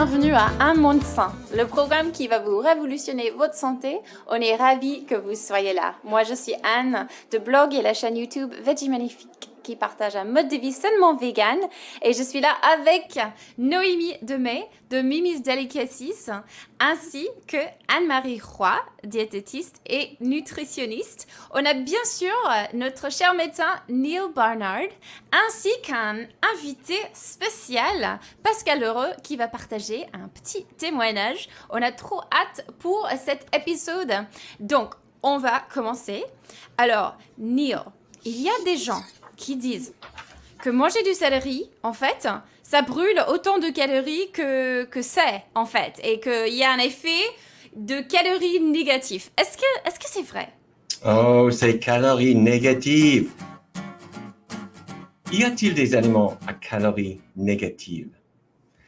bienvenue à Un Monde Sain, le programme qui va vous révolutionner votre santé. On est ravis que vous soyez là. Moi, je suis Anne, de blog et la chaîne YouTube Veggie Magnifique, qui partage un mode de vie sainement vegan. Et je suis là avec Noémie Demey de Mimi's Delicacies, ainsi que Anne-Marie Roy, diététiste et nutritionniste. On a bien sûr notre cher médecin Neil Barnard, ainsi qu'un invité spécial, Pascal Lheureux, qui va partager un petit témoignage. On a trop hâte pour cet épisode. Donc, on va commencer. Alors, Neil, il y a des gens qui disent que manger du céleri, en fait, ça brûle autant de calories que c'est, en fait, et qu'il y a un effet de calories négatif. Est-ce que c'est vrai? Oh, ces calories négatives. Y a-t-il des aliments à calories négatives?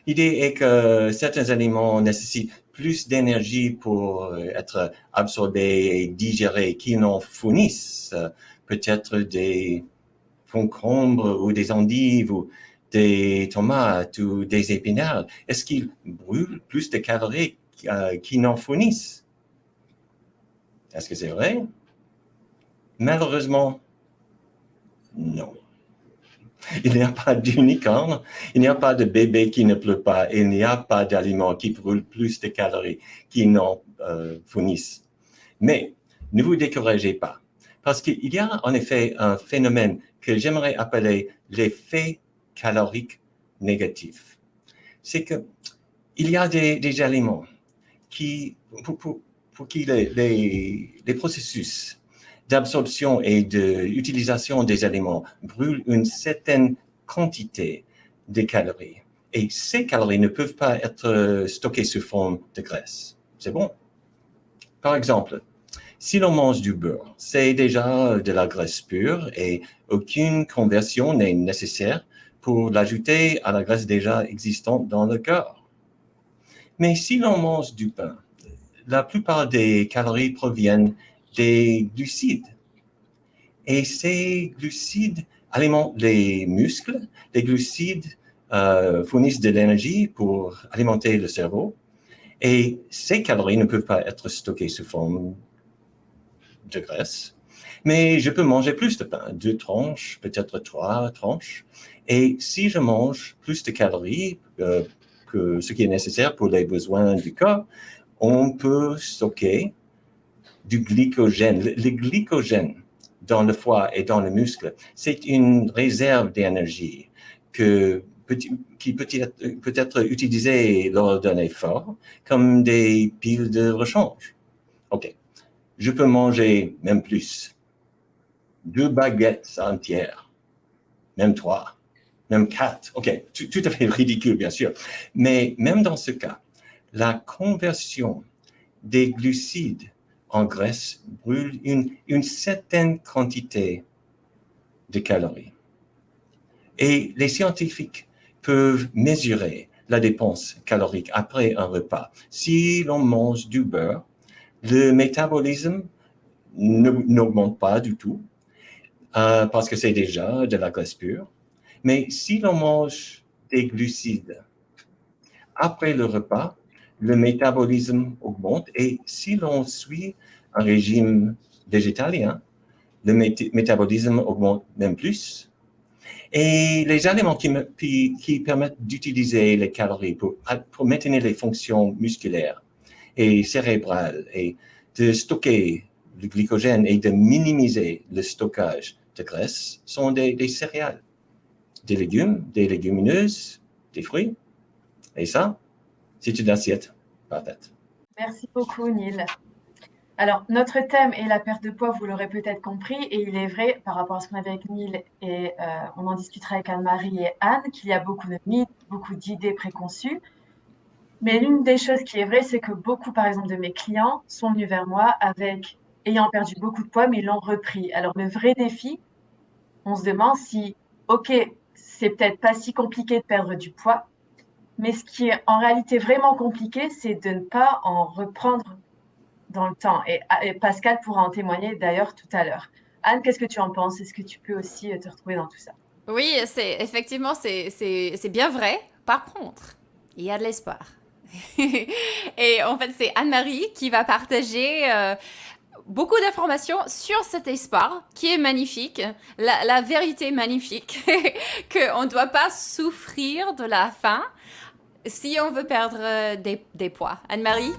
L'idée est que certains aliments nécessitent plus d'énergie pour être absorbés et digérés qu'ils n'en fournissent. Peut-être des concombres ou des endives ou des tomates ou des épinards. Est-ce qu'ils brûlent plus de calories qu'ils n'en fournissent? Est-ce que c'est vrai? Malheureusement, non. Il n'y a pas d'unicorne, il n'y a pas de bébé qui ne pleure pas, il n'y a pas d'aliments qui brûlent plus de calories qu'ils n'en fournissent. Mais ne vous découragez pas, parce qu'il y a en effet un phénomène que j'aimerais appeler l'effet calorique négatif. C'est que il y a des aliments qui, pour qui les processus d'absorption et d'utilisation des aliments brûlent une certaine quantité de calories. Et ces calories ne peuvent pas être stockées sous forme de graisse. C'est bon. Par exemple, si l'on mange du beurre, c'est déjà de la graisse pure et aucune conversion n'est nécessaire pour l'ajouter à la graisse déjà existante dans le corps. Mais si l'on mange du pain, la plupart des calories proviennent des glucides. Et ces glucides alimentent les muscles. Les glucides fournissent de l'énergie pour alimenter le cerveau. Et ces calories ne peuvent pas être stockées sous forme de graisse. Mais je peux manger plus de pain, 2 tranches, peut-être 3 tranches. Et si je mange plus de calories que ce qui est nécessaire pour les besoins du corps, on peut stocker du glycogène. Le glycogène dans le foie et dans le muscle, c'est une réserve d'énergie qui peut être utilisée lors d'un effort comme des piles de rechange. OK, je peux manger même plus. 2 baguettes entières, même 3, même 4. OK, tout à fait ridicule, bien sûr. Mais même dans ce cas, la conversion des glucides en graisse brûle une certaine quantité de calories. Et les scientifiques peuvent mesurer la dépense calorique après un repas. Si l'on mange du beurre, le métabolisme n'augmente pas du tout parce que c'est déjà de la graisse pure. Mais si l'on mange des glucides après le repas, le métabolisme augmente et si l'on suit un régime végétalien, le métabolisme augmente même plus. Et les aliments qui permettent d'utiliser les calories pour maintenir les fonctions musculaires et cérébrales et de stocker le glycogène et de minimiser le stockage de graisse sont des céréales, des légumes, des légumineuses, des fruits. Et ça, c'est une assiette parfaite. Merci beaucoup, Neil. Alors, notre thème est la perte de poids, vous l'aurez peut-être compris, et il est vrai, par rapport à ce qu'on avait avec Neil, et on en discutera avec Anne-Marie et Anne, qu'il y a beaucoup de mythes, beaucoup d'idées préconçues. Mais l'une des choses qui est vraie, c'est que beaucoup, par exemple, de mes clients sont venus vers moi ayant perdu beaucoup de poids, mais ils l'ont repris. Alors, le vrai défi, on se demande si, OK, c'est peut-être pas si compliqué de perdre du poids, mais ce qui est en réalité vraiment compliqué, c'est de ne pas en reprendre dans le temps. Et Pascal pourra en témoigner d'ailleurs tout à l'heure. Anne, qu'est-ce que tu en penses? Est-ce que tu peux aussi te retrouver dans tout ça? Oui, effectivement, c'est bien vrai. Par contre, il y a de l'espoir. Et en fait, c'est Anne-Marie qui va partager beaucoup d'informations sur cet espoir qui est magnifique, la vérité magnifique, qu'on ne doit pas souffrir de la faim si on veut perdre des poids. Anne-Marie?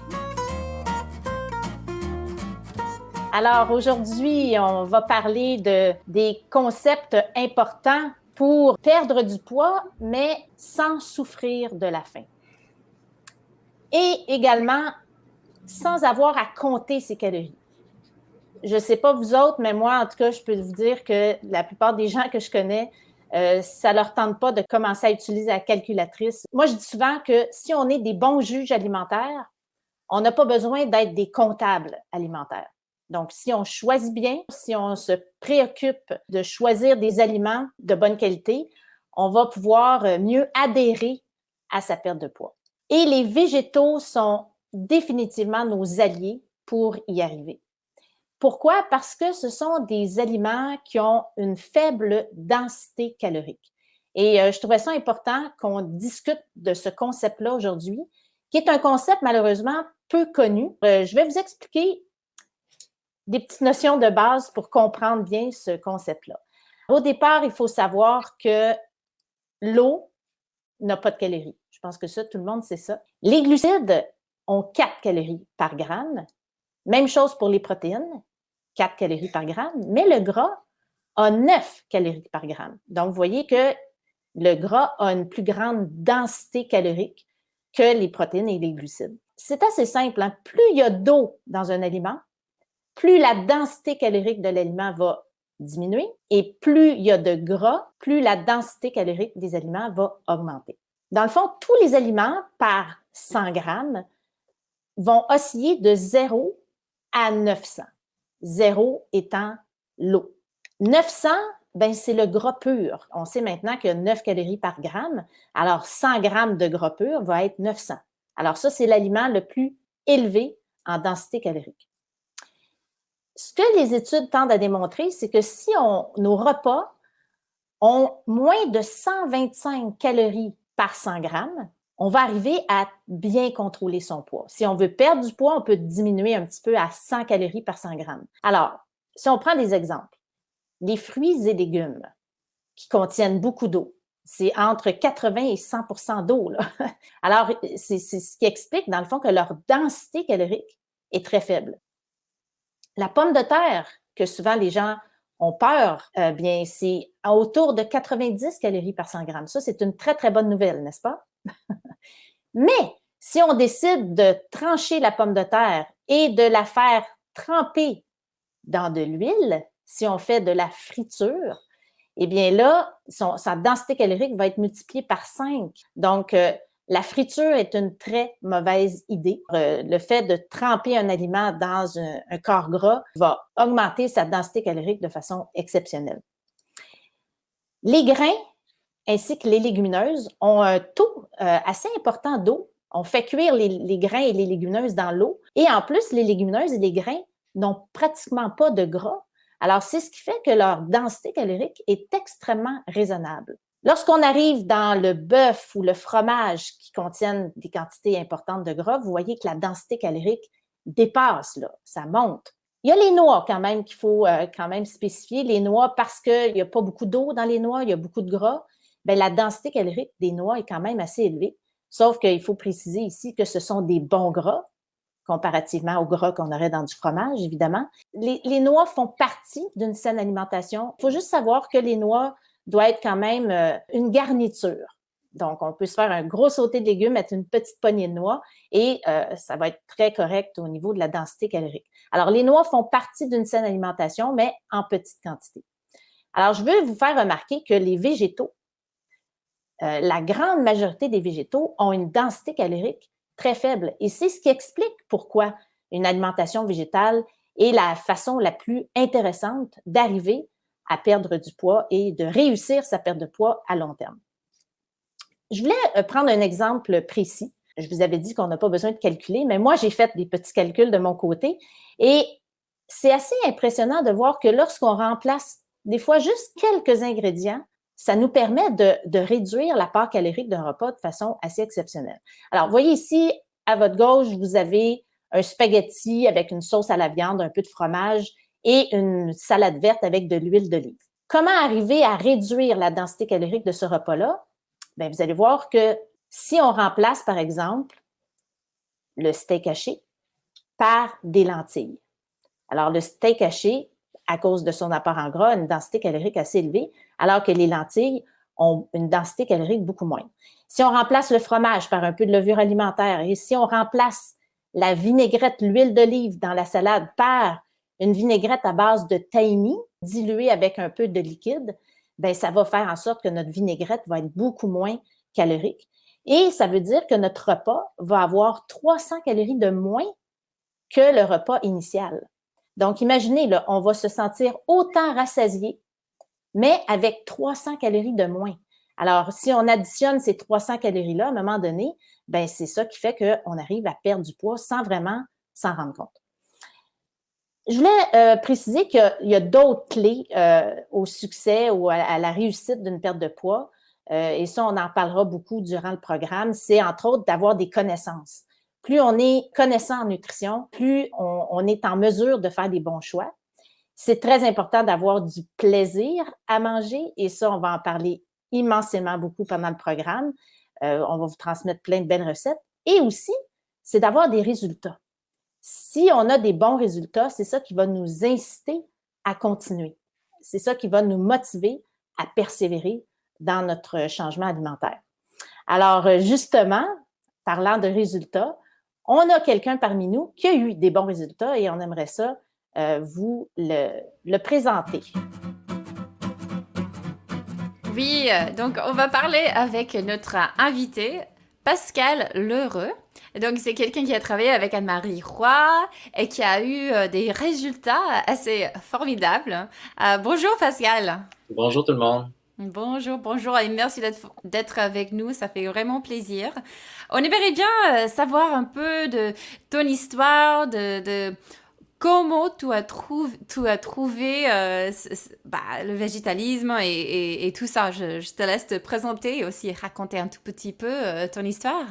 Alors aujourd'hui, on va parler des concepts importants pour perdre du poids, mais sans souffrir de la faim. Et également, sans avoir à compter ses calories. Je ne sais pas vous autres, mais moi, en tout cas, je peux vous dire que la plupart des gens que je connais, ça ne leur tente pas de commencer à utiliser la calculatrice. Moi, je dis souvent que si on est des bons juges alimentaires, on n'a pas besoin d'être des comptables alimentaires. Donc, si on choisit bien, si on se préoccupe de choisir des aliments de bonne qualité, on va pouvoir mieux adhérer à sa perte de poids. Et les végétaux sont définitivement nos alliés pour y arriver. Pourquoi? Parce que ce sont des aliments qui ont une faible densité calorique. Et je trouvais ça important qu'on discute de ce concept-là aujourd'hui, qui est un concept malheureusement peu connu. Je vais vous expliquer des petites notions de base pour comprendre bien ce concept-là. Au départ, il faut savoir que l'eau n'a pas de calories. Je pense que ça, tout le monde sait ça. Les glucides ont 4 calories par gramme. Même chose pour les protéines, 4 calories par gramme. Mais le gras a 9 calories par gramme. Donc, vous voyez que le gras a une plus grande densité calorique que les protéines et les glucides. C'est assez simple, hein? Plus il y a d'eau dans un aliment, plus la densité calorique de l'aliment va diminuer et plus il y a de gras, plus la densité calorique des aliments va augmenter. Dans le fond, tous les aliments par 100 grammes vont osciller de 0 à 900. 0 étant l'eau. 900, ben, c'est le gras pur. On sait maintenant qu'il y a 9 calories par gramme. Alors, 100 grammes de gras pur va être 900. Alors, ça, c'est l'aliment le plus élevé en densité calorique. Ce que les études tendent à démontrer, c'est que si nos repas ont moins de 125 calories par 100 grammes, on va arriver à bien contrôler son poids. Si on veut perdre du poids, on peut diminuer un petit peu à 100 calories par 100 grammes. Alors, si on prend des exemples, les fruits et légumes qui contiennent beaucoup d'eau, c'est entre 80 et 100 d'eau, là. Alors, c'est ce qui explique, dans le fond, que leur densité calorique est très faible. La pomme de terre, que souvent les gens ont peur, bien, c'est autour de 90 calories par 100 grammes. Ça, c'est une très, très bonne nouvelle, n'est-ce pas? Mais si on décide de trancher la pomme de terre et de la faire tremper dans de l'huile, si on fait de la friture, eh bien là, sa densité calorique va être multipliée par 5. Donc, la friture est une très mauvaise idée. Le fait de tremper un aliment dans un corps gras va augmenter sa densité calorique de façon exceptionnelle. Les grains ainsi que les légumineuses ont un taux assez important d'eau. On fait cuire les grains et les légumineuses dans l'eau. Et en plus, les légumineuses et les grains n'ont pratiquement pas de gras. Alors, c'est ce qui fait que leur densité calorique est extrêmement raisonnable. Lorsqu'on arrive dans le bœuf ou le fromage qui contiennent des quantités importantes de gras, vous voyez que la densité calorique dépasse, là, ça monte. Il y a les noix quand même qu'il faut quand même spécifier. Les noix, parce qu'il n'y a pas beaucoup d'eau dans les noix, il y a beaucoup de gras, bien, la densité calorique des noix est quand même assez élevée. Sauf qu'il faut préciser ici que ce sont des bons gras, comparativement aux gras qu'on aurait dans du fromage, évidemment. Les noix font partie d'une saine alimentation. Il faut juste savoir que les noix doivent être quand même une garniture. Donc, on peut se faire un gros sauté de légumes, mettre une petite poignée de noix et ça va être très correct au niveau de la densité calorique. Alors, les noix font partie d'une saine alimentation, mais en petite quantité. Alors, je veux vous faire remarquer que les végétaux, la grande majorité des végétaux ont une densité calorique très faible. Et c'est ce qui explique pourquoi une alimentation végétale est la façon la plus intéressante d'arriver à perdre du poids et de réussir sa perte de poids à long terme. Je voulais prendre un exemple précis. Je vous avais dit qu'on n'a pas besoin de calculer, mais moi, j'ai fait des petits calculs de mon côté et c'est assez impressionnant de voir que lorsqu'on remplace des fois juste quelques ingrédients, ça nous permet de réduire l'apport calorique d'un repas de façon assez exceptionnelle. Alors, vous voyez ici, à votre gauche, vous avez un spaghetti avec une sauce à la viande, un peu de fromage et une salade verte avec de l'huile d'olive. Comment arriver à réduire la densité calorique de ce repas-là? Bien, vous allez voir que si on remplace, par exemple, le steak haché par des lentilles. Alors, le steak haché, à cause de son apport en gras, a une densité calorique assez élevée, alors que les lentilles ont une densité calorique beaucoup moins. Si on remplace le fromage par un peu de levure alimentaire et si on remplace la vinaigrette, l'huile d'olive dans la salade par une vinaigrette à base de tahini diluée avec un peu de liquide, bien, ça va faire en sorte que notre vinaigrette va être beaucoup moins calorique. Et ça veut dire que notre repas va avoir 300 calories de moins que le repas initial. Donc, imaginez, là, on va se sentir autant rassasié, mais avec 300 calories de moins. Alors, si on additionne ces 300 calories-là, à un moment donné, ben c'est ça qui fait qu'on arrive à perdre du poids sans vraiment s'en rendre compte. Je voulais préciser qu'il y a d'autres clés au succès ou à la réussite d'une perte de poids. Et ça, on en parlera beaucoup durant le programme. C'est entre autres d'avoir des connaissances. Plus on est connaissant en nutrition, plus on est en mesure de faire des bons choix. C'est très important d'avoir du plaisir à manger et ça, on va en parler immensément beaucoup pendant le programme. On va vous transmettre plein de belles recettes. Et aussi, c'est d'avoir des résultats. Si on a des bons résultats, c'est ça qui va nous inciter à continuer. C'est ça qui va nous motiver à persévérer dans notre changement alimentaire. Alors, justement, parlant de résultats, on a quelqu'un parmi nous qui a eu des bons résultats et on aimerait ça vous le présenter. Oui, donc on va parler avec notre invité, Pascal Lheureux. Donc, c'est quelqu'un qui a travaillé avec Anne-Marie Roy et qui a eu des résultats assez formidables. Bonjour Pascal. Bonjour tout le monde. Bonjour et merci d'être avec nous, ça fait vraiment plaisir. On aimerait bien savoir un peu de ton histoire, de comment tu as trouvé le végétalisme et tout ça. Je te laisse te présenter et aussi raconter un tout petit peu ton histoire.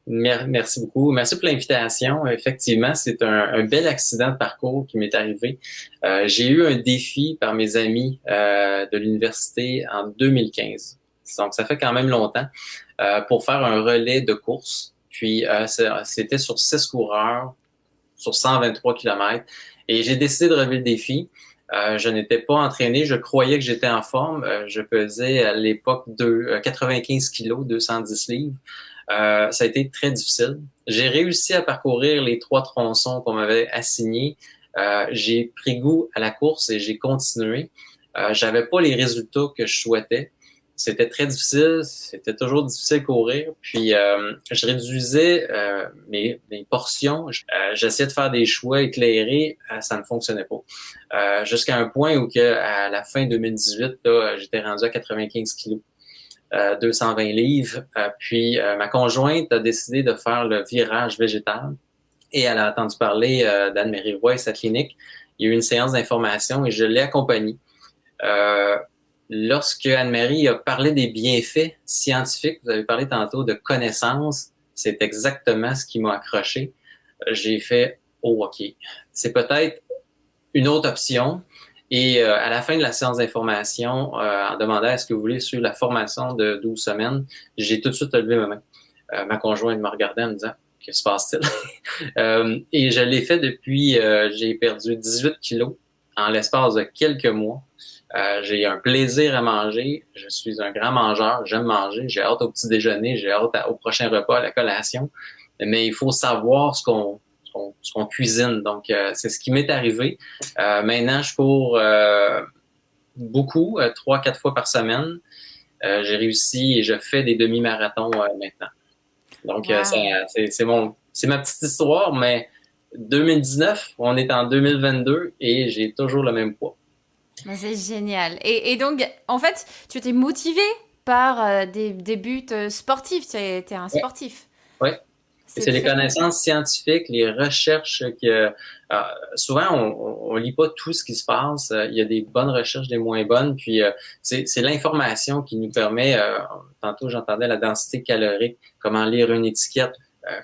Merci beaucoup. Merci pour l'invitation. Effectivement, c'est un bel accident de parcours qui m'est arrivé. J'ai eu un défi par mes amis de l'université en 2015. Donc, ça fait quand même longtemps pour faire un relais de course. Puis, c'était sur 6 coureurs, sur 123 km. Et j'ai décidé de relever le défi. Je n'étais pas entraîné. Je croyais que j'étais en forme. Je pesais à l'époque 95 kilos, 210 livres. Ça a été très difficile. J'ai réussi à parcourir les 3 tronçons qu'on m'avait assignés. J'ai pris goût à la course et j'ai continué. J'avais pas les résultats que je souhaitais. C'était très difficile. C'était toujours difficile de courir. Puis, je réduisais mes portions. J'essayais de faire des choix éclairés. Ça ne fonctionnait pas. Jusqu'à un point où à la fin 2018, là, j'étais rendu à 95 kilos. 220 livres. Puis ma conjointe a décidé de faire le virage végétal et elle a entendu parler d'Anne-Marie Roy et sa clinique. Il y a eu une séance d'information et je l'ai accompagnée. Lorsque Anne-Marie a parlé des bienfaits scientifiques, vous avez parlé tantôt de connaissances, c'est exactement ce qui m'a accroché. J'ai fait « Oh, OK, c'est peut-être une autre option ». Et à la fin de la séance d'information, en demandant est-ce que vous voulez suivre la formation de 12 semaines, j'ai tout de suite levé ma main. Ma conjointe me regardait en me disant « Que se passe-t-il? » Et je l'ai fait depuis, j'ai perdu 18 kilos en l'espace de quelques mois. J'ai un plaisir à manger. Je suis un grand mangeur. J'aime manger. J'ai hâte au petit déjeuner. J'ai hâte au prochain repas, à la collation. Mais il faut savoir ce qu'on cuisine. Donc, c'est ce qui m'est arrivé. Maintenant, je cours beaucoup, 3-4 fois par semaine. J'ai réussi et je fais des demi-marathons maintenant. Donc, wow. C'est ma petite histoire, mais 2019, on est en 2022 et j'ai toujours le même poids. C'est génial. Et donc, en fait, tu t'es motivé par des buts sportifs. Tu es un sportif. Oui. C'est les connaissances scientifiques, les recherches que souvent on lit pas tout ce qui se passe. Il y a des bonnes recherches, des moins bonnes. Puis c'est l'information qui nous permet. Tantôt j'entendais la densité calorique, comment lire une étiquette,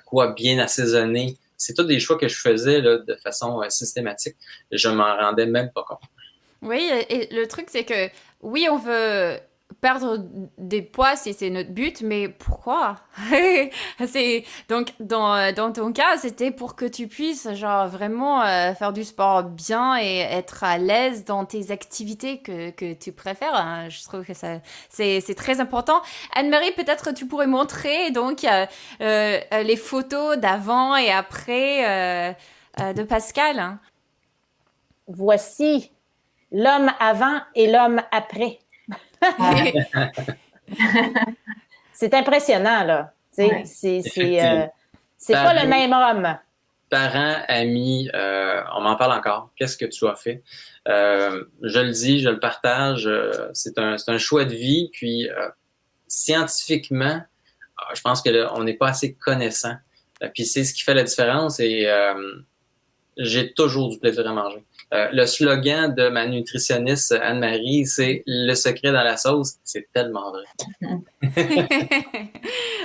quoi bien assaisonner. C'est tous des choix que je faisais là, de façon systématique. Je m'en rendais même pas compte. Oui, et le truc, c'est que oui, on veut perdre des poids si c'est notre but, mais pourquoi? Donc, dans ton cas, c'était pour que tu puisses, genre, vraiment faire du sport bien et être à l'aise dans tes activités que tu préfères, hein. Je trouve que c'est très important. Anne-Marie, peut-être tu pourrais montrer, donc, les photos d'avant et après de Pascal, hein. Voici l'homme avant et l'homme après. C'est impressionnant, là. Ouais. C'est pas le même homme. Parents, amis, on m'en parle encore. Qu'est-ce que tu as fait? Je le dis, je le partage. C'est un choix de vie. Puis, scientifiquement, je pense que on n'est pas assez connaissant. Puis, c'est ce qui fait la différence. Et j'ai toujours du plaisir à manger. Le slogan de ma nutritionniste Anne-Marie, c'est « Le secret dans la sauce ». C'est tellement vrai.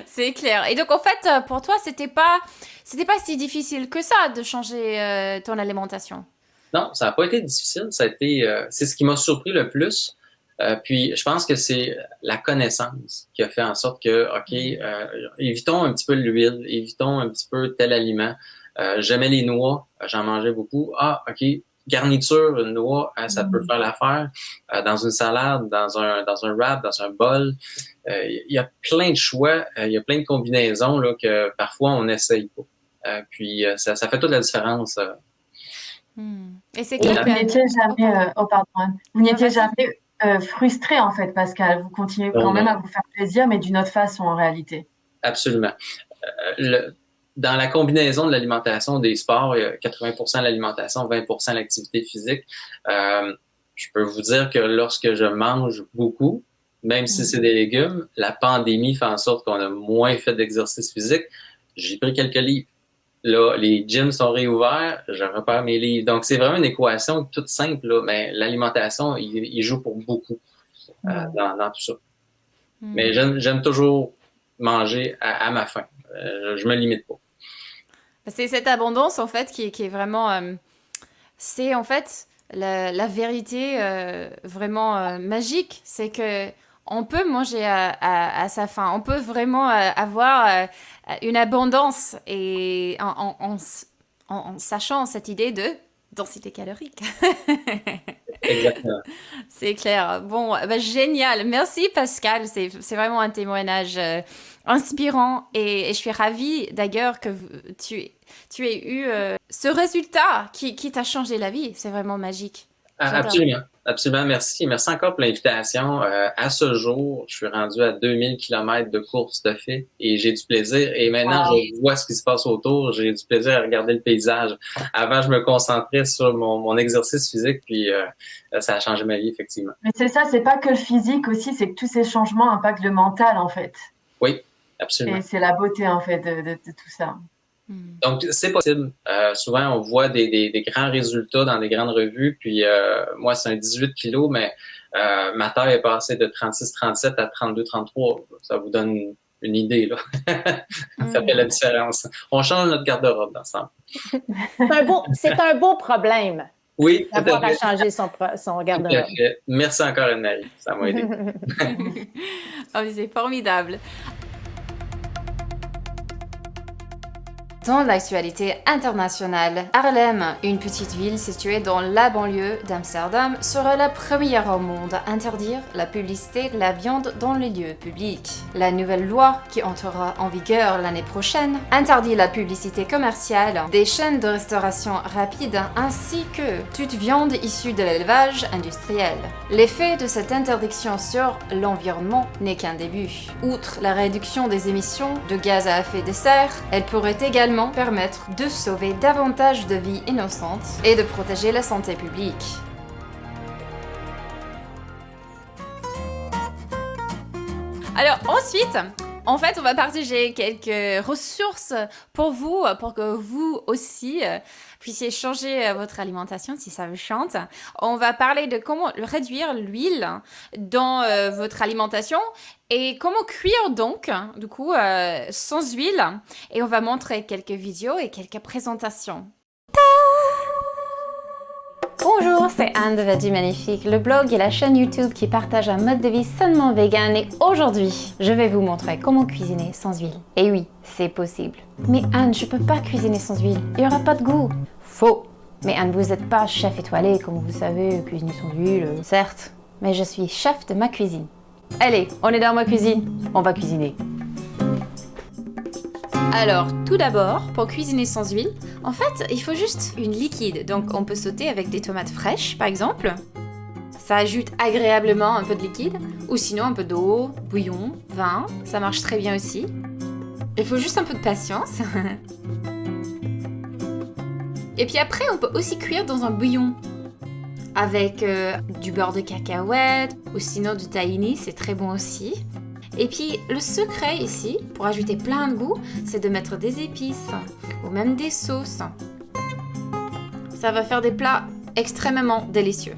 C'est clair. Et donc, en fait, pour toi, c'était pas si difficile que ça de changer ton alimentation. Non, ça n'a pas été difficile. Ça a été, c'est ce qui m'a surpris le plus. Puis, je pense que c'est la connaissance qui a fait en sorte que, OK, évitons un petit peu l'huile, évitons un petit peu tel aliment. J'aimais les noix, j'en mangeais beaucoup. Ah, OK, garniture, une noix, ça peut faire l'affaire. Dans une salade, dans un wrap, dans un bol. Il y a plein de choix, il y a plein de combinaisons là, que parfois on n'essaye pas. Puis ça fait toute la différence. Et c'est clair Vous n'étiez jamais, vous n'étiez jamais frustré en fait, Pascal. Vous continuez quand même à vous faire plaisir, mais d'une autre façon en réalité. Absolument. Dans la combinaison de l'alimentation des sports, il y a 80% de l'alimentation, 20% de l'activité physique. Je peux vous dire que lorsque je mange beaucoup, même si c'est des légumes, la pandémie fait en sorte qu'on a moins fait d'exercice physique. J'ai pris quelques livres. Là, les gyms sont réouverts, je repère mes livres. Donc, c'est vraiment une équation toute simple, là, mais l'alimentation, il joue pour beaucoup dans tout ça. Mais j'aime toujours manger à ma faim. Je me limite pas. C'est cette abondance, en fait, qui est vraiment... c'est, en fait, la vérité vraiment magique. C'est que on peut manger à sa faim. On peut vraiment avoir une abondance et en sachant cette idée de densité calorique. Exactement. C'est clair. Bon, bah, génial. Merci Pascal. C'est vraiment un témoignage inspirant et je suis ravie d'ailleurs que tu aies eu ce résultat qui t'a changé la vie. C'est vraiment magique. Absolument. Absolument. Merci. Merci encore pour l'invitation. À ce jour, je suis rendu à 2000 km de course de fait et j'ai du plaisir. Et maintenant, je vois ce qui se passe autour. J'ai du plaisir à regarder le paysage. Avant, je me concentrais sur mon exercice physique puis ça a changé ma vie, effectivement. Mais c'est ça, c'est pas que le physique aussi, c'est que tous ces changements impactent le mental, en fait. Oui, absolument. Et c'est la beauté, en fait, de tout ça. Donc, c'est possible. Souvent, on voit des grands résultats dans des grandes revues. Puis, moi, c'est un 18 kilos, mais ma taille est passée de 36-37 à 32-33. Ça vous donne une idée, là. Ça fait la différence. On change notre garde-robe dans ce temps. C'est un beau problème. Oui, d'avoir à changer son garde-robe. Merci encore, Anne-Marie. Ça m'a aidé. Oh, c'est formidable. Dans l'actualité internationale, Haarlem, une petite ville située dans la banlieue d'Amsterdam, sera la première au monde à interdire la publicité de la viande dans les lieux publics. La nouvelle loi, qui entrera en vigueur l'année prochaine, interdit la publicité commerciale des chaînes de restauration rapide ainsi que toute viande issue de l'élevage industriel. L'effet de cette interdiction sur l'environnement n'est qu'un début. Outre la réduction des émissions de gaz à effet de serre, elle pourrait également permettre de sauver davantage de vies innocentes et de protéger la santé publique. Alors ensuite, En fait, on va partager quelques ressources pour vous, pour que vous aussi puissiez changer votre alimentation si ça vous chante. On va parler de comment réduire l'huile dans votre alimentation et comment cuire donc, du coup, sans huile. Et on va montrer quelques vidéos et quelques présentations. Bonjour, c'est Anne de Veggie Magnifique, le blog et la chaîne YouTube qui partage un mode de vie sainement vegan et aujourd'hui, je vais vous montrer comment cuisiner sans huile. Et oui, c'est possible. Mais Anne, je peux pas cuisiner sans huile, il y aura pas de goût. Faux. Mais Anne, vous n'êtes pas chef étoilé, comme vous savez, cuisiner sans huile, certes. Mais je suis chef de ma cuisine. Allez, on est dans ma cuisine, on va cuisiner. Alors, tout d'abord, pour cuisiner sans huile, en fait, il faut juste une liquide. Donc, on peut sauter avec des tomates fraîches, par exemple. Ça ajoute agréablement un peu de liquide. Ou sinon, un peu d'eau, bouillon, vin. Ça marche très bien aussi. Il faut juste un peu de patience. Et puis après, on peut aussi cuire dans un bouillon. Avec du beurre de cacahuète, ou sinon du tahini, c'est très bon aussi. Et puis, le secret ici, pour ajouter plein de goût, c'est de mettre des épices ou même des sauces. Ça va faire des plats extrêmement délicieux.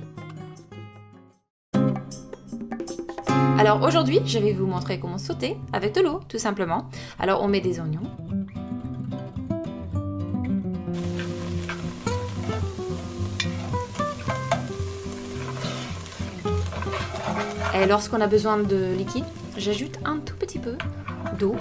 Alors aujourd'hui, je vais vous montrer comment sauter avec de l'eau, tout simplement. Alors, on met des oignons. Et lorsqu'on a besoin de liquide, j'ajoute un tout petit peu d'eau.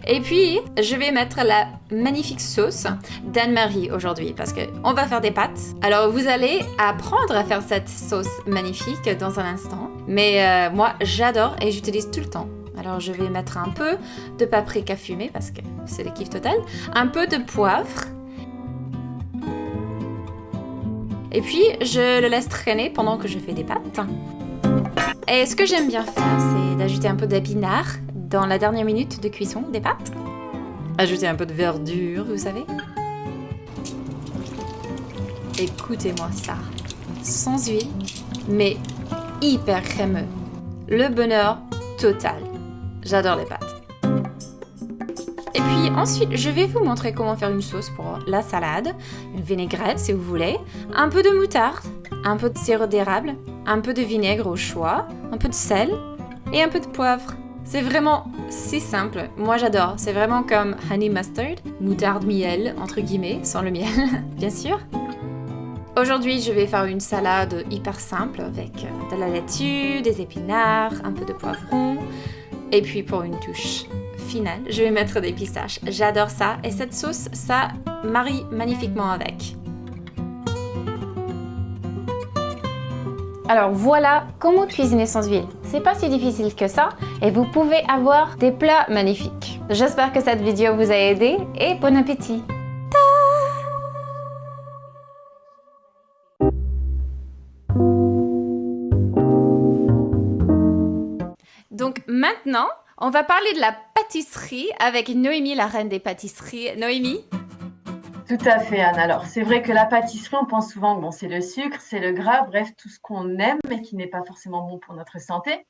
Et puis, je vais mettre la magnifique sauce d'Anne-Marie aujourd'hui parce qu'on va faire des pâtes. Alors, vous allez apprendre à faire cette sauce magnifique dans un instant. Mais moi, j'adore et j'utilise tout le temps. Alors, je vais mettre un peu de paprika fumé parce que c'est le kiff total. Un peu de poivre. Et puis, je le laisse traîner pendant que je fais des pâtes. Et ce que j'aime bien faire, c'est d'ajouter un peu d'épinards dans la dernière minute de cuisson des pâtes. Ajouter un peu de verdure, vous savez. Écoutez-moi ça. Sans huile, mais hyper crémeux. Le bonheur total. J'adore les pâtes. Et puis ensuite, je vais vous montrer comment faire une sauce pour la salade, une vinaigrette si vous voulez, un peu de moutarde, un peu de sirop d'érable, un peu de vinaigre au choix, un peu de sel et un peu de poivre. C'est vraiment si simple. Moi j'adore. C'est vraiment comme honey mustard, moutarde miel entre guillemets, sans le miel, bien sûr. Aujourd'hui, je vais faire une salade hyper simple avec de la laitue, des épinards, un peu de poivron et puis pour une touche finale, je vais mettre des pistaches. J'adore ça et cette sauce, ça marie magnifiquement avec. Alors voilà comment cuisiner sans huile. C'est pas si difficile que ça et vous pouvez avoir des plats magnifiques. J'espère que cette vidéo vous a aidé et bon appétit! Donc maintenant, on va parler de la pâtisserie avec Noémie, la reine des pâtisseries. Noémie? Tout à fait, Anne. Alors, c'est vrai que la pâtisserie, on pense souvent que bon, c'est le sucre, c'est le gras, bref, tout ce qu'on aime, mais qui n'est pas forcément bon pour notre santé.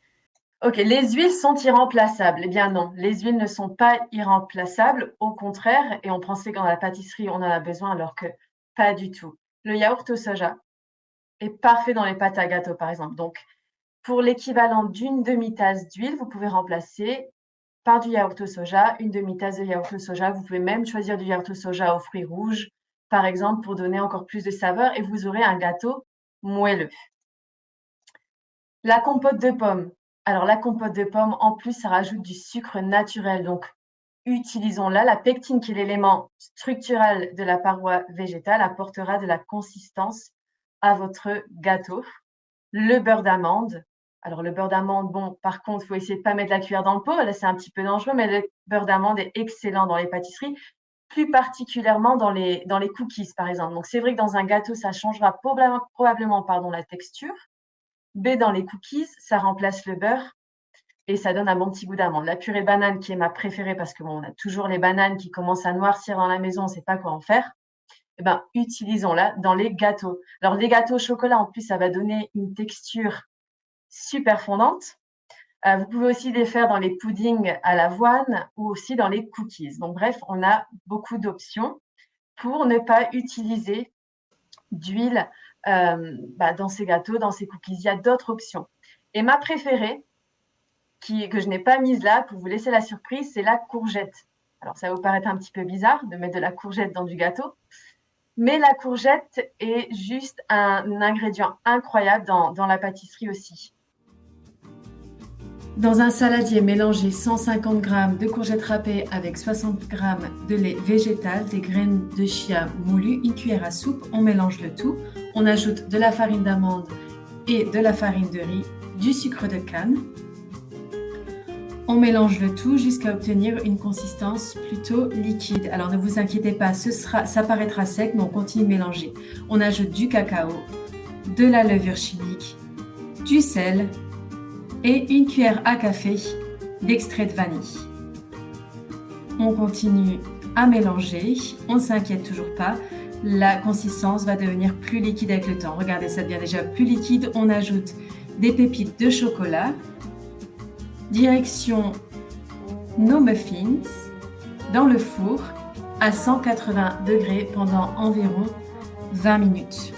Ok, les huiles sont irremplaçables. Eh bien non, les huiles ne sont pas irremplaçables, au contraire, et on pensait que dans la pâtisserie, on en a besoin, alors que pas du tout. Le yaourt au soja est parfait dans les pâtes à gâteau, par exemple. Donc, pour l'équivalent d'une demi-tasse d'huile, vous pouvez remplacer par du yaourt au soja, une demi-tasse de yaourt au soja. Vous pouvez même choisir du yaourt au soja aux fruits rouges, par exemple, pour donner encore plus de saveur et vous aurez un gâteau moelleux. La compote de pommes. Alors, la compote de pommes, en plus, ça rajoute du sucre naturel. Donc, utilisons-la. La pectine, qui est l'élément structurel de la paroi végétale, apportera de la consistance à votre gâteau. Le beurre d'amande. Alors, le beurre d'amande, bon, par contre, il faut essayer de ne pas mettre la cuillère dans le pot. Là, c'est un petit peu dangereux, mais le beurre d'amande est excellent dans les pâtisseries, plus particulièrement dans les cookies, par exemple. Donc, c'est vrai que dans un gâteau, ça changera probablement la texture. Mais dans les cookies, ça remplace le beurre et ça donne un bon petit goût d'amande. La purée de banane, qui est ma préférée parce que bon, on a toujours les bananes qui commencent à noircir dans la maison, on ne sait pas quoi en faire. Eh ben, utilisons-la dans les gâteaux. Alors, les gâteaux au chocolat, en plus, ça va donner une texture super fondante. Vous pouvez aussi les faire dans les puddings à l'avoine ou aussi dans les cookies. Donc bref, on a beaucoup d'options pour ne pas utiliser d'huile dans ces gâteaux, dans ces cookies. Il y a d'autres options. Et ma préférée, que je n'ai pas mise là pour vous laisser la surprise, c'est la courgette. Alors ça va vous paraître un petit peu bizarre de mettre de la courgette dans du gâteau, mais la courgette est juste un ingrédient incroyable dans la pâtisserie aussi. Dans un saladier, mélangez 150 g de courgettes râpées avec 60 g de lait végétal, des graines de chia moulues, une cuillère à soupe. On mélange le tout. On ajoute de la farine d'amande et de la farine de riz, du sucre de canne. On mélange le tout jusqu'à obtenir une consistance plutôt liquide. Alors ne vous inquiétez pas, ça paraîtra sec, mais on continue de mélanger. On ajoute du cacao, de la levure chimique, du sel et une cuillère à café d'extrait de vanille. On continue à mélanger, on ne s'inquiète toujours pas. La consistance va devenir plus liquide avec le temps. Regardez, ça devient déjà plus liquide. On ajoute des pépites de chocolat. Direction nos muffins dans le four à 180 degrés pendant environ 20 minutes.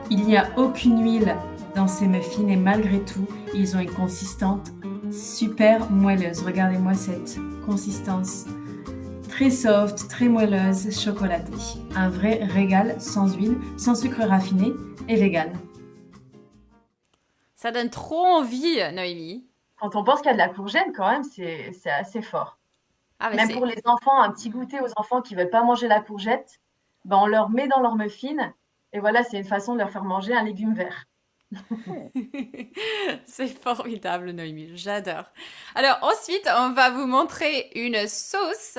Il n'y a aucune huile dans ces muffins et malgré tout, ils ont une consistance super moelleuse. Regardez-moi cette consistance très soft, très moelleuse, chocolatée. Un vrai régal sans huile, sans sucre raffiné et vegan. Ça donne trop envie, Noémie. Quand on pense qu'il y a de la courgette, quand même, c'est assez fort. Ah, mais Même pour les enfants, un petit goûter aux enfants qui ne veulent pas manger la courgette, on leur met dans leur muffin et voilà, c'est une façon de leur faire manger un légume vert. C'est formidable, Noémie, j'adore. Alors ensuite, on va vous montrer une sauce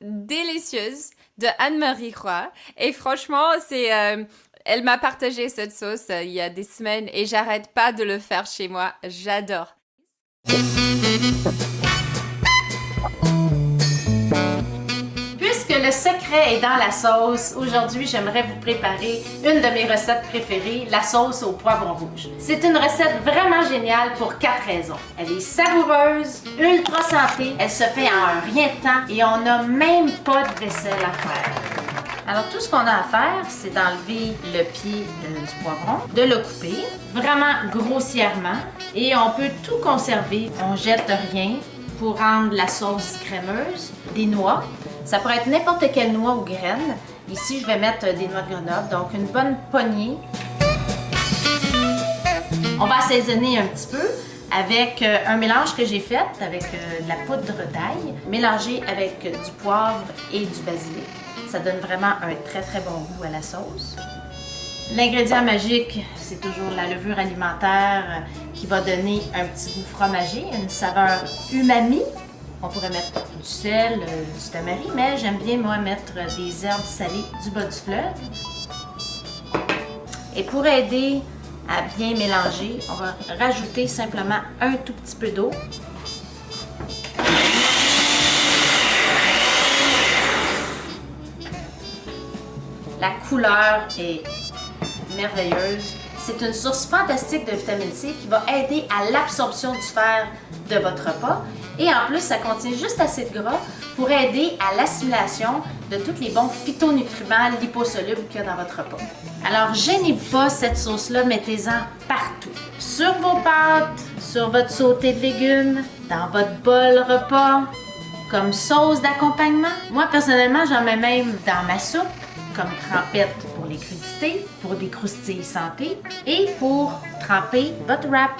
délicieuse de Anne-Marie Roy. Et franchement, elle m'a partagé cette sauce il y a des semaines et j'arrête pas de le faire chez moi. J'adore. Puisque le secret est dans la sauce, aujourd'hui, j'aimerais vous préparer une de mes recettes préférées, la sauce au poivron rouge. C'est une recette vraiment géniale pour 4 raisons. Elle est savoureuse, ultra santé, elle se fait en un rien de temps et on n'a même pas de vaisselle à faire. Alors, tout ce qu'on a à faire, c'est d'enlever le pied du poivron, de le couper vraiment grossièrement et on peut tout conserver. On jette rien pour rendre la sauce crémeuse. Des noix, ça pourrait être n'importe quelle noix ou graine. Ici, je vais mettre des noix de Grenoble, donc une bonne poignée. On va assaisonner un petit peu avec un mélange que j'ai fait avec de la poudre d'ail, mélangé avec du poivre et du basilic. Ça donne vraiment un très très bon goût à la sauce. L'ingrédient magique, c'est toujours la levure alimentaire qui va donner un petit goût fromagé, une saveur umami. On pourrait mettre du sel, du tamari, mais j'aime bien moi mettre des herbes salées du bas du fleuve. Et pour aider à bien mélanger, on va rajouter simplement un tout petit peu d'eau. La couleur est merveilleuse. C'est une source fantastique de vitamine C qui va aider à l'absorption du fer de votre repas. Et en plus, ça contient juste assez de gras pour aider à l'assimilation de tous les bons phytonutriments liposolubles qu'il y a dans votre repas. Alors, gênez-vous pas, cette sauce-là, mettez-en partout. Sur vos pâtes, sur votre sauté de légumes, dans votre bol repas, comme sauce d'accompagnement. Moi, personnellement, j'en mets même dans ma soupe, comme trempette pour les crudités, pour des croustilles santé et pour tremper votre wrap.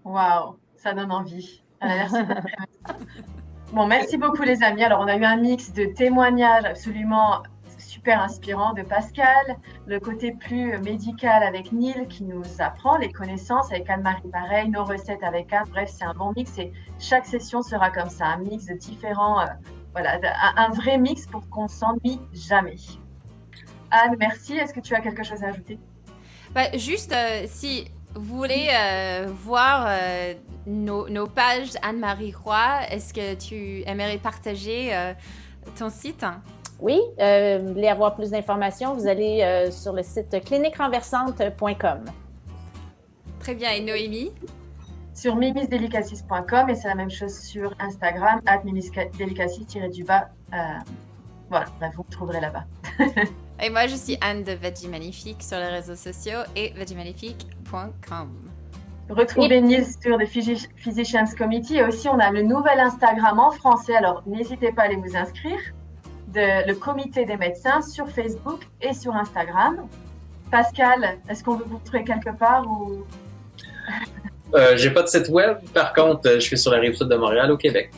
Waouh, ça donne envie. Elle a l'air super crémeuse. Bon, merci beaucoup les amis. Alors, on a eu un mix de témoignages absolument super inspirants de Pascal, le côté plus médical avec Neil qui nous apprend les connaissances, avec Anne-Marie pareil, nos recettes avec Anne. Bref, c'est un bon mix et chaque session sera comme ça, un mix de différents, un vrai mix pour qu'on s'ennuie jamais. Anne, merci. Est-ce que tu as quelque chose à ajouter? Juste, si vous voulez voir nos pages Anne-Marie Roy, est-ce que tu aimerais partager ton site? Oui, vous voulez avoir plus d'informations, vous allez sur le site cliniquerenversante.com. Très bien. Et Noémie? Sur mimisdelicacies.com et c'est la même chose sur Instagram, @mimisdelicacies_. Voilà, bref, vous me trouverez là-bas. Et moi, je suis Anne de Veggie Magnifique sur les réseaux sociaux et veggiemagnifique.com. Retrouvez Neil sur The Physicians Committee et aussi on a le nouvel Instagram en français, alors n'hésitez pas à aller vous inscrire, le comité des médecins sur Facebook et sur Instagram. Pascal, est-ce qu'on veut vous retrouver quelque part ou... J'ai pas de site web, par contre, je suis sur la Rive-Sud de Montréal, au Québec.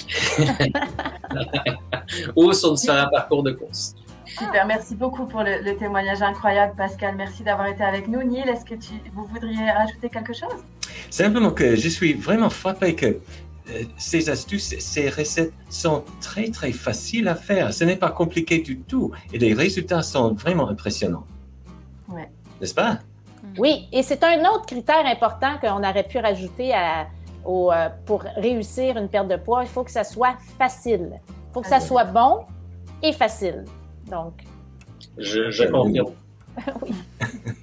Ou sur différents parcours de course. Super, merci beaucoup pour le témoignage incroyable, Pascal. Merci d'avoir été avec nous. Neil, est-ce que vous voudriez ajouter quelque chose? Simplement que je suis vraiment frappé que ces astuces, ces recettes sont très, très faciles à faire. Ce n'est pas compliqué du tout. Et les résultats sont vraiment impressionnants. Ouais. N'est-ce pas? Oui, et c'est un autre critère important qu'on aurait pu rajouter pour réussir une perte de poids. Il faut que ça soit facile. Il faut que ça soit bon et facile. Donc, je confirme. Oui.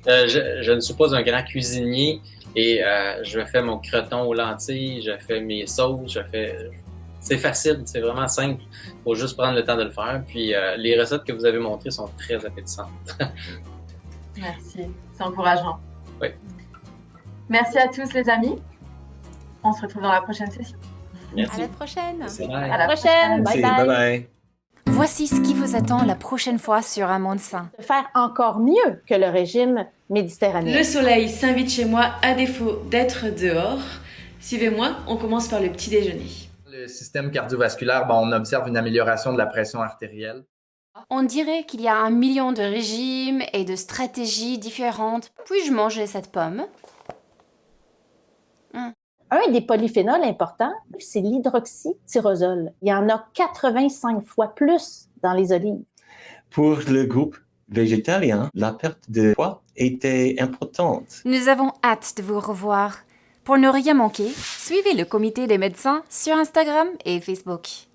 Je ne suis pas un grand cuisinier et je fais mon croton aux lentilles, je fais mes sauces, c'est facile, c'est vraiment simple. Il faut juste prendre le temps de le faire. Puis les recettes que vous avez montrées sont très appétissantes. Merci, c'est encourageant. Oui. Merci à tous les amis. On se retrouve dans la prochaine session. Merci. À la prochaine. Bye. À la prochaine. Merci, Bye bye. bye. Voici ce qui vous attend la prochaine fois sur Un Monde Sain. De faire encore mieux que le régime méditerranéen. Le soleil s'invite chez moi à défaut d'être dehors. Suivez-moi, on commence par le petit déjeuner. Le système cardiovasculaire, on observe une amélioration de la pression artérielle. On dirait qu'il y a 1 million de régimes et de stratégies différentes. Puis-je manger cette pomme? Un des polyphénols importants, c'est l'hydroxytyrosol. Il y en a 85 fois plus dans les olives. Pour le groupe végétalien, la perte de poids était importante. Nous avons hâte de vous revoir. Pour ne rien manquer, suivez le comité des médecins sur Instagram et Facebook.